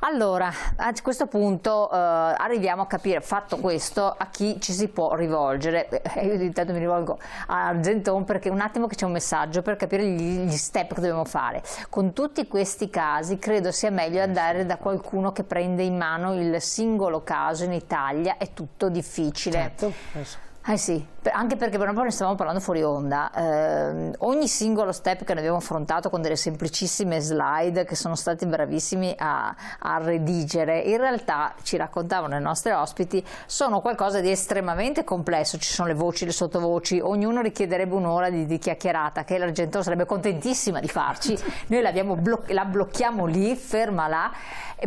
Allora, a questo punto arriviamo a capire, fatto questo, a chi ci si può rivolgere. Io intanto mi rivolgo a Argenton perché un attimo che c'è un messaggio per capire gli step che dobbiamo fare. Con tutti questi casi credo sia meglio andare da qualcuno che prende in mano il singolo caso. In Italia è tutto difficile. Certo. Sì, anche perché per un po' ne stavamo parlando fuori onda, ogni singolo step che ne abbiamo affrontato con delle semplicissime slide che sono stati bravissimi a redigere, in realtà ci raccontavano i nostri ospiti, sono qualcosa di estremamente complesso, ci sono le voci, le sottovoci, ognuno richiederebbe un'ora di chiacchierata che l'Argenton sarebbe contentissima di farci, noi la blocchiamo lì, ferma là,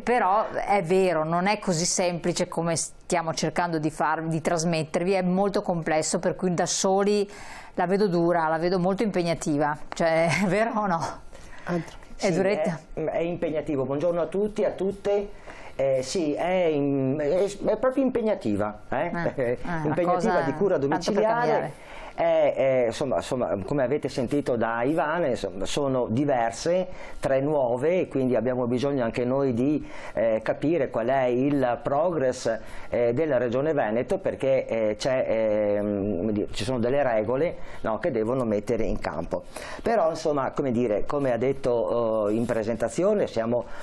però è vero, non è così semplice come stiamo cercando di trasmettervi, è molto complesso, per cui da soli la vedo dura, la vedo molto impegnativa, cioè è vero o no? Sì, è duretta? È impegnativo. Buongiorno a tutti, a tutte. Sì, è proprio impegnativa, impegnativa di cura domiciliare. Insomma, come avete sentito da Ivana, sono diverse, 3 nuove, quindi abbiamo bisogno anche noi di capire qual è il progress della Regione Veneto, perché ci sono delle regole, no, che devono mettere in campo. Però insomma, come ha detto in presentazione,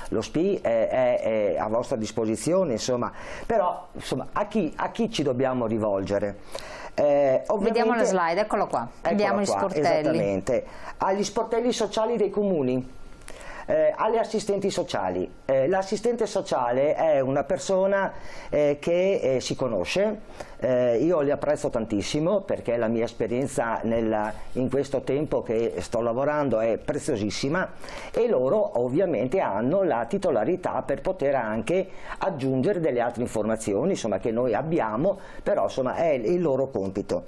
lo SPI è a vostra disposizione, insomma. Però insomma, a chi ci dobbiamo rivolgere? Vediamo la slide, eccolo qua, vediamo gli sportelli. Esattamente, agli sportelli sociali dei comuni, alle assistenti sociali. L'assistente sociale è una persona che si conosce, io li apprezzo tantissimo perché la mia esperienza in questo tempo che sto lavorando è preziosissima, e loro ovviamente hanno la titolarità per poter anche aggiungere delle altre informazioni, insomma, che noi abbiamo, però insomma è il loro compito.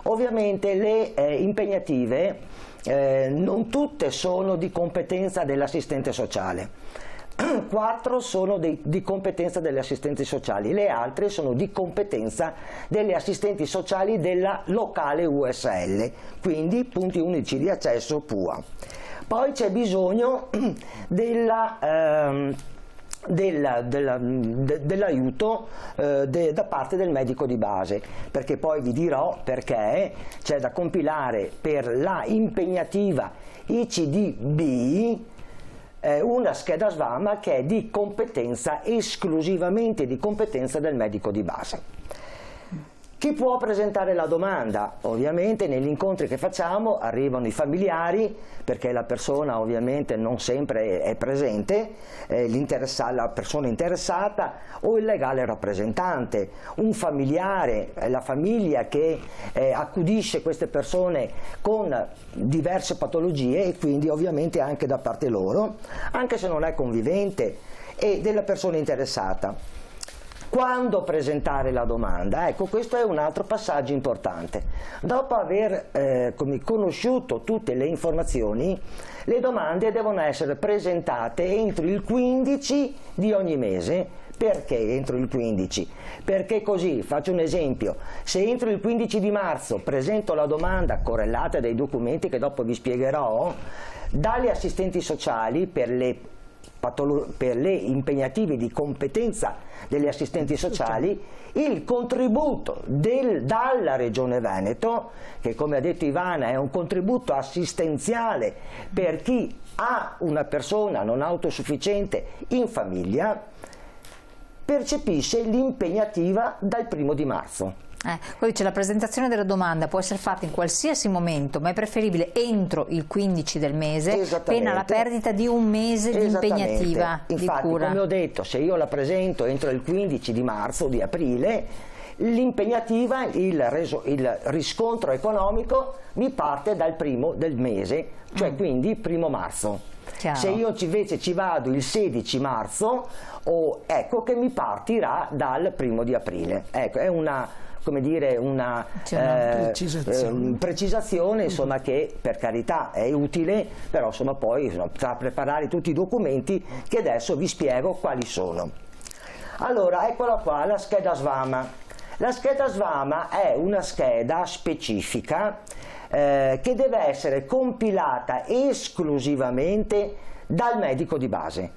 Ovviamente le impegnative non tutte sono di competenza dell'assistente sociale. 4 sono di competenza delle assistenti sociali, le altre sono di competenza delle assistenti sociali della locale USL, quindi punti unici di accesso PUA. Poi c'è bisogno dell'aiuto da parte del medico di base, perché poi vi dirò perché c'è da compilare per la impegnativa ICDB una scheda SVAMA che è di competenza, esclusivamente di competenza del medico di base. Chi può presentare la domanda? Ovviamente negli incontri che facciamo arrivano i familiari, perché la persona ovviamente non sempre è presente, la persona interessata o il legale rappresentante, un familiare, la famiglia che accudisce queste persone con diverse patologie, e quindi ovviamente anche da parte loro, anche se non è convivente, e della persona interessata. Quando presentare la domanda? Ecco, questo è un altro passaggio importante. Dopo aver conosciuto tutte le informazioni, le domande devono essere presentate entro il 15 di ogni mese. Perché entro il 15? Perché così, faccio un esempio, se entro il 15 di marzo presento la domanda correlata dai documenti che dopo vi spiegherò, dalle assistenti sociali per le impegnative di competenza delle assistenti sociali, il contributo dalla Regione Veneto, che come ha detto Ivana è un contributo assistenziale per chi ha una persona non autosufficiente in famiglia, percepisce l'impegnativa dal 1° di marzo. Poi dice la presentazione della domanda può essere fatta in qualsiasi momento, ma è preferibile entro il 15 del mese, pena la perdita di un mese di impegnativa di cura. Come ho detto, se io la presento entro il 15 di marzo o di aprile, l'impegnativa, il riscontro economico mi parte dal 1° del mese, cioè quindi 1° marzo. Chiaro. Se io invece ci vado il 16 marzo, ecco che mi partirà dal 1° di aprile. Ecco, è una precisazione insomma, che per carità è utile, però insomma, poi tra preparare tutti i documenti che adesso vi spiego quali sono. Allora, eccola qua, la scheda SVAMA. La scheda SVAMA è una scheda specifica che deve essere compilata esclusivamente dal medico di base.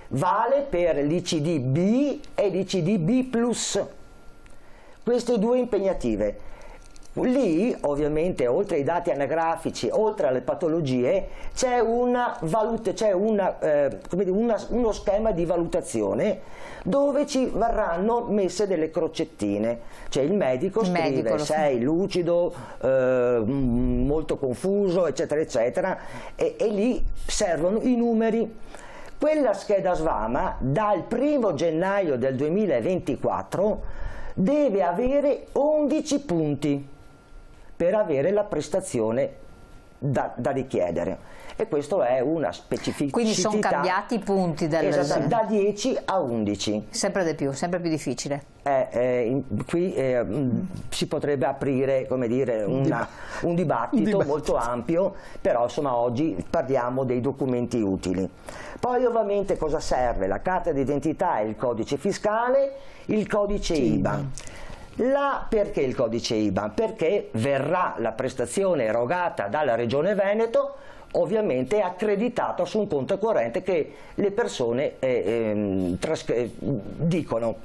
vale per l'ICD-B e l'ICD-B+. Queste due impegnative. Lì ovviamente oltre ai dati anagrafici, oltre alle patologie, c'è uno schema di valutazione dove ci verranno messe delle crocettine, cioè il medico scrive sei lucido, molto confuso, eccetera eccetera, e lì servono i numeri. Quella scheda SVAMA dal 1° gennaio del 2024 deve avere 11 punti per avere la prestazione da richiedere, e questo è una specificità. Quindi sono cambiati i punti da 10 a 11. Sempre di più, sempre più difficile. Qui si potrebbe aprire, come dire, un dibattito molto ampio, però insomma oggi parliamo dei documenti utili. Poi ovviamente cosa serve? La carta d'identità e il codice fiscale, il codice IBAN. Perché il codice IBAN? Perché verrà la prestazione erogata dalla Regione Veneto ovviamente accreditata su un conto corrente che le persone dicono.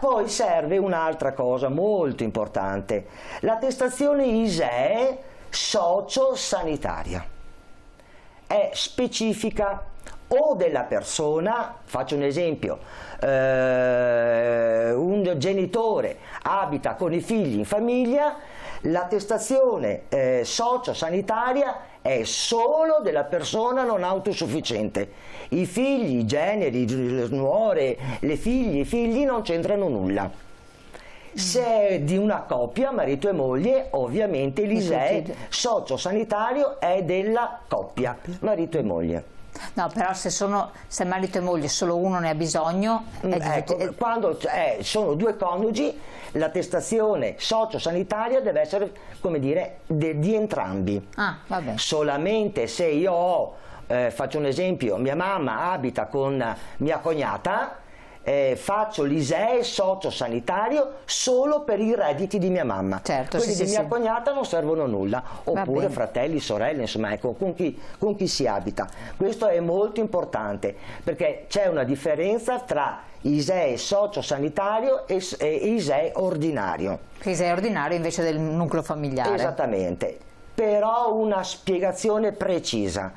Poi serve un'altra cosa molto importante, l'attestazione ISEE socio-sanitaria. È specifica o della persona, faccio un esempio, un genitore abita con i figli in famiglia, l'attestazione socio-sanitaria è solo della persona non autosufficiente. I figli, i generi, le nuore, le figlie, i figli non c'entrano nulla. Se è di una coppia, marito e moglie, ovviamente l'ISEE socio-sanitario è della coppia, marito e moglie. No, però se marito e moglie solo uno ne ha bisogno, quando sono due coniugi, l'attestazione socio-sanitaria deve essere, come dire, di entrambi. Vabbè. Solamente se io ho, faccio un esempio, mia mamma abita con mia cognata, faccio l'ISEE socio-sanitario solo per i redditi di mia mamma. Certo, quelli di mia cognata non servono a nulla, oppure fratelli, sorelle, insomma, ecco, con chi si abita. Questo è molto importante perché c'è una differenza tra ISEE socio-sanitario e ISEE ordinario. ISEE ordinario invece del nucleo familiare. Esattamente, però una spiegazione precisa.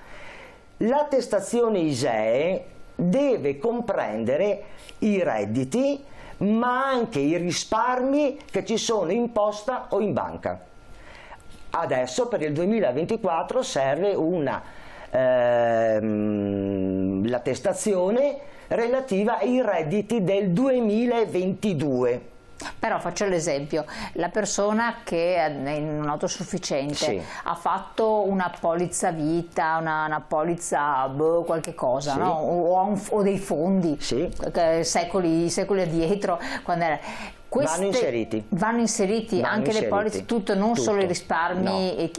L'attestazione ISEE deve comprendere i redditi, ma anche i risparmi che ci sono in posta o in banca. Adesso per il 2024 serve l'attestazione relativa ai redditi del 2022. Però faccio l'esempio, la persona che è non autosufficiente ha fatto una polizza vita, una polizza qualche cosa, no? o dei fondi secoli addietro, quando era. Vanno inseriti anche le polizze, tutto, non solo i risparmi,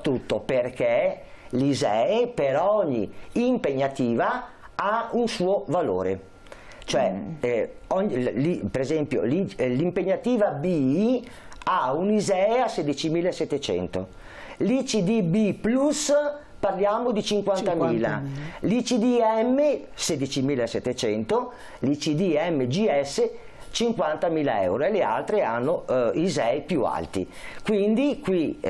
tutto, perché l'ISEE per ogni impegnativa ha un suo valore. Cioè, per esempio, l'impegnativa B ha un ISEE a 16.700, l'ICD-B plus parliamo di 50.000, l'ICD-M 16.700, l'ICD-MGS 50.000 euro, e le altre hanno ISEE più alti. Quindi qui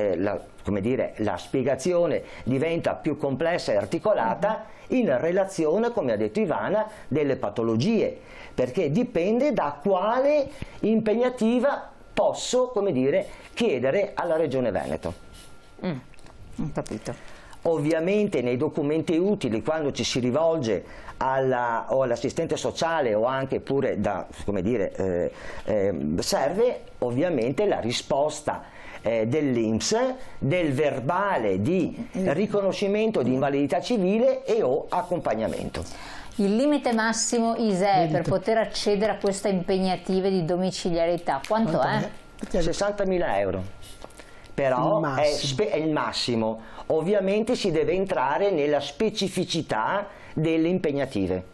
come dire, la spiegazione diventa più complessa e articolata in relazione, come ha detto Ivana, delle patologie, perché dipende da quale impegnativa posso, come dire, chiedere alla Regione Veneto. Ho capito. Ovviamente nei documenti utili, quando ci si rivolge o all'assistente sociale o anche pure come dire, serve ovviamente la risposta dell'INPS, del verbale di riconoscimento di invalidità civile e o accompagnamento. Il limite massimo ISEE per poter accedere a queste impegnative di domiciliarità quanto è? 60.000 euro, però è il massimo. Ovviamente si deve entrare nella specificità delle impegnative.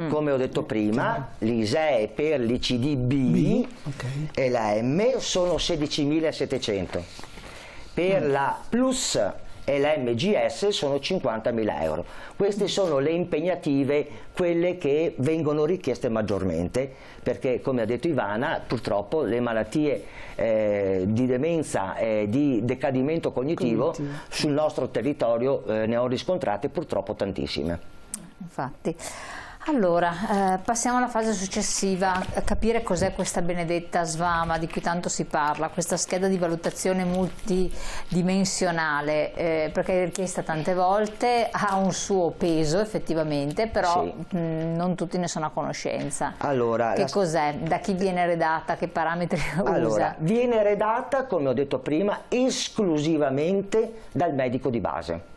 Come ho detto prima, l'ISEE per l'ICD-B e la M sono 16.700. Per la Plus e l'MGS sono 50.000 euro. Queste sono le impegnative, quelle che vengono richieste maggiormente, perché come ha detto Ivana, purtroppo le malattie di demenza e di decadimento cognitivo sul nostro territorio ne ho riscontrate purtroppo tantissime. Infatti. Allora, passiamo alla fase successiva, capire cos'è questa benedetta SVAMA di cui tanto si parla, questa scheda di valutazione multidimensionale, perché è richiesta tante volte, ha un suo peso effettivamente, però sì, non tutti ne sono a conoscenza. Allora, che cos'è? Da chi viene redatta? Che parametri allora, usa? Viene redatta, come ho detto prima, esclusivamente dal medico di base.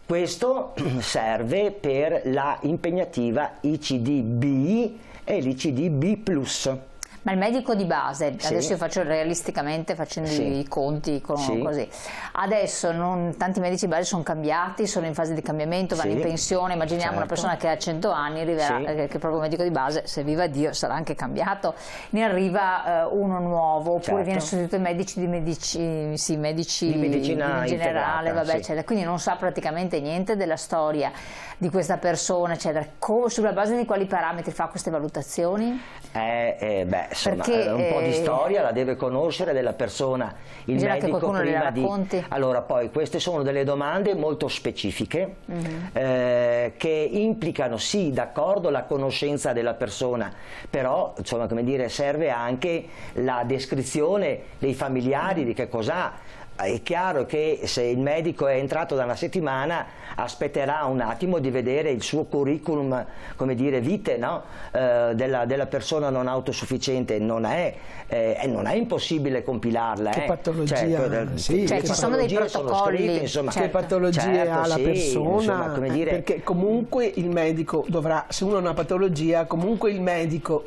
Questo serve per la impegnativa ICD-B e l'ICD-B+. Ma il medico di base, sì, adesso io faccio realisticamente facendo sì, i conti sì, così, adesso tanti medici di base sono cambiati, sono in fase di cambiamento, vanno sì, in pensione, immaginiamo certo, una persona che ha 100 anni, arriverà, sì, che proprio medico di base, se viva Dio, sarà anche cambiato, ne arriva uno nuovo, oppure certo, viene sostituito medici di medicina generale, integrata, vabbè, sì, eccetera. Quindi non sa praticamente niente della storia di questa persona, eccetera. Sulla base di quali parametri fa queste valutazioni? Beh, insomma, Perché, un po' di storia la deve conoscere della persona, il bisogna che medico qualcuno prima le racconti. Allora, poi queste sono delle domande molto specifiche che implicano, sì, d'accordo, la conoscenza della persona, però, insomma, come dire, serve anche la descrizione dei familiari, di che cos'ha. È chiaro che se il medico è entrato da una settimana aspetterà un attimo di vedere il suo curriculum, come dire, vitae, no? Della persona non autosufficiente. Non è impossibile compilarla. Che patologia, sì, cioè, ci sono dei protocolli, scritte, insomma, che patologie certo, ha la sì, persona, insomma, come dire, perché comunque il medico dovrà, se uno ha una patologia, comunque il medico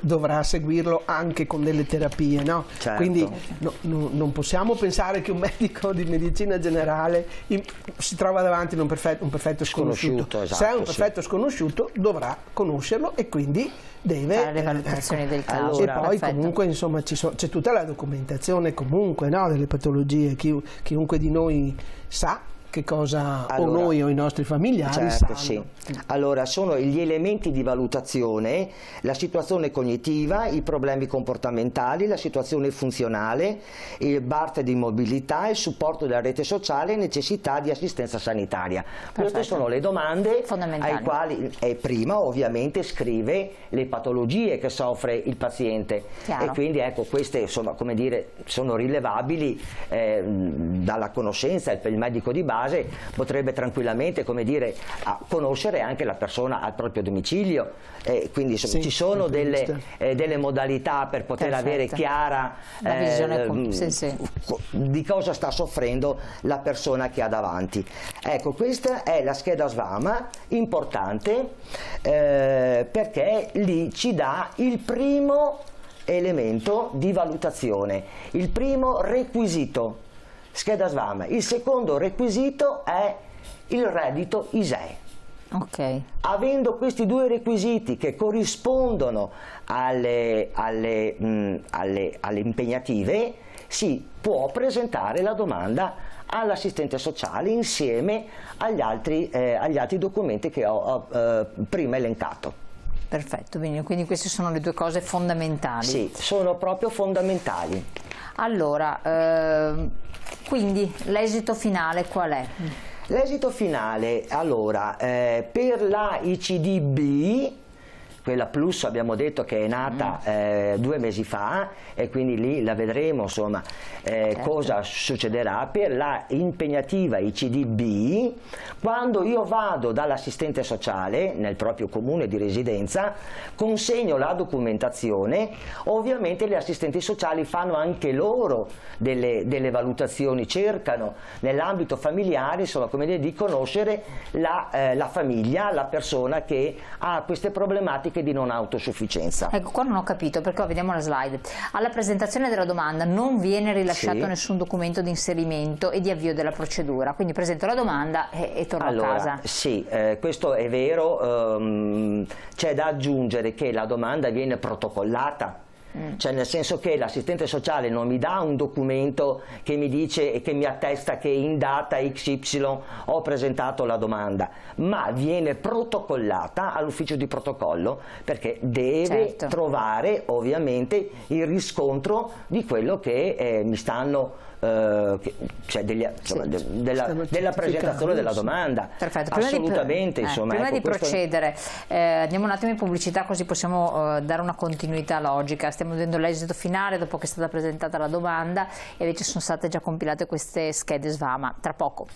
dovrà seguirlo anche con delle terapie, no? Certo. Quindi non possiamo pensare che un medico di medicina generale si trova davanti a un perfetto sconosciuto. Esatto, se è un perfetto sconosciuto dovrà conoscerlo e quindi deve fare le valutazioni del caso. E poi comunque insomma c'è tutta la documentazione comunque, no, delle patologie, chiunque di noi sa che cosa o noi o i nostri familiari certo, sanno. sì. Allora, sono gli elementi di valutazione, la situazione cognitiva, i problemi comportamentali, la situazione funzionale, il BART di mobilità, il supporto della rete sociale e necessità di assistenza sanitaria. Perfetto. Queste sono le domande fondamentali, ai quali prima ovviamente scrive le patologie che soffre il paziente. Chiaro. E quindi ecco, queste insomma, come dire, sono rilevabili dalla conoscenza. Il medico di base potrebbe tranquillamente, come dire, conoscere anche la persona al proprio domicilio, quindi insomma, ci sono delle modalità per poter avere chiara la visione di cosa sta soffrendo la persona che ha davanti. Ecco, questa è la scheda SVAMA, importante perché lì ci dà il primo elemento di valutazione, il primo requisito. Scheda SVAMA. Il secondo requisito è il reddito ISEE. Okay. Avendo questi due requisiti che corrispondono alle impegnative, si può presentare la domanda all'assistente sociale insieme agli altri documenti che ho prima elencato. Perfetto, quindi queste sono le due cose fondamentali. Sì, sono proprio fondamentali. Allora, quindi l'esito finale qual è? L'esito finale, allora, per la ICD-B, quella Plus abbiamo detto che è nata 2 mesi fa e quindi lì la vedremo, insomma, cosa succederà. Per la impegnativa ICD-B, quando io vado dall'assistente sociale nel proprio comune di residenza, consegno la documentazione, ovviamente gli assistenti sociali fanno anche loro delle valutazioni, cercano nell'ambito familiare, insomma, come dire, di conoscere la famiglia, la persona che ha queste problematiche di non autosufficienza. Ecco, qua non ho capito, perché vediamo la slide. Alla presentazione della domanda non viene rilasciato nessun documento di inserimento e di avvio della procedura, quindi presento la domanda e torno a casa. Sì, questo è vero, c'è da aggiungere che la domanda viene protocollata, cioè nel senso che l'assistente sociale non mi dà un documento che mi dice e che mi attesta che in data XY ho presentato la domanda, ma viene protocollata all'ufficio di protocollo, perché deve trovare ovviamente il riscontro di quello che mi stanno cioè della presentazione della domanda. Perfetto. Assolutamente. Prima di procedere andiamo un attimo in pubblicità, così possiamo dare una continuità logica. Stiamo vedendo l'esito finale dopo che è stata presentata la domanda e invece sono state già compilate queste schede SVAMA. Tra poco.